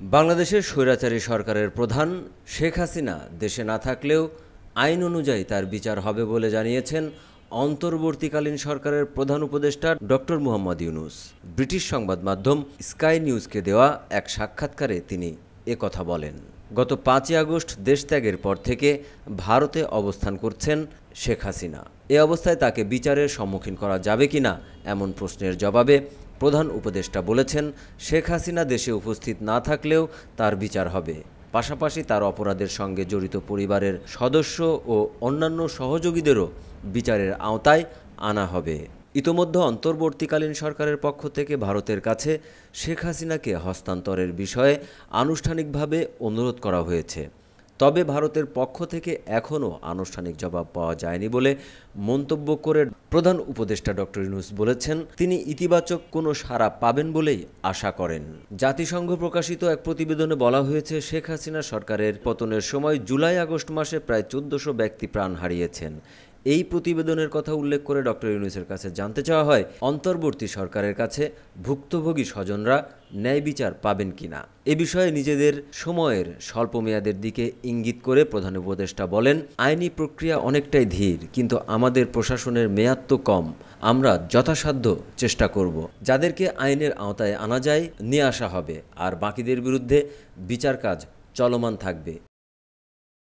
বাংলাদেশের স্বৈরাচারী সরকারের প্রধান শেখ হাসিনা দেশে না থাকলেও আইন অনুযায়ী তার বিচার হবে বলে জানিয়েছেন অন্তর্বর্তীকালীন সরকারের প্রধান উপদেষ্টা ডক্টর মুহাম্মদ ইউনূস। ব্রিটিশ সংবাদ মাধ্যম স্কাই নিউজকে দেওয়া এক সাক্ষাৎকারে তিনি কথা বলেন। গত 5ই আগস্ট দেশত্যাগের পর থেকে ভারতে অবস্থান করছেন শেখ হাসিনা। এ অবস্থায় তাকে বিচারের সম্মুখীন করা যাবে কিনা এমন প্রশ্নের জবাবে প্রধান উপদেষ্টা বলেছেন, শেখ হাসিনা দেশে উপস্থিত না থাকলেও তার বিচার হবে। পাশাপাশি তার অপরাধের সঙ্গে জড়িত পরিবারের সদস্য ও অন্যান্য সহযোগীদেরও বিচারের আওতায় আনা হবে। ইতোমধ্যে অন্তর্বর্তীকালীন সরকারের পক্ষ থেকে ভারতের কাছে শেখ হাসিনাকে হস্তান্তরের বিষয়ে আনুষ্ঠানিকভাবে অনুরোধ করা হয়েছে। তবে ভারতের পক্ষ থেকে এখনও আনুষ্ঠানিক জবাব পাওয়া যায়নি বলে মন্তব্য করে প্রধান উপদেষ্টা ডক্টর ইউনূস বলেছেন, তিনি ইতিবাচক কোনো সাড়া পাবেন বলেই আশা করেন। জাতিসংঘ প্রকাশিত এক প্রতিবেদনে বলা হয়েছে, শেখ হাসিনা সরকারের পতনের সময় জুলাই-আগস্ট মাসে প্রায় 1400 ব্যক্তি প্রাণ হারিয়েছেন। এই প্রতিবেদনের কথা উল্লেখ করে ডক্টর ইউনূসের কাছে জানতে চাওয়া হয়, অন্তর্বর্তী সরকারের কাছে ভুক্তভোগী স্বজনরা ন্যায় বিচার পাবেন কিনা। এ বিষয়ে নিজেদের সময়ের স্বল্পমেয়াদের দিকে ইঙ্গিত করে প্রধান উপদেষ্টা বলেন, আইনি প্রক্রিয়া অনেকটাই ধীর, কিন্তু আমাদের প্রশাসনের মেয়াদ তো কম। আমরা যথাসাধ্য চেষ্টা করব। যাদেরকে আইনের আওতায় আনা যায় নিয়ে আসা হবে, আর বাকিদের বিরুদ্ধে বিচার কাজ চলমান থাকবে।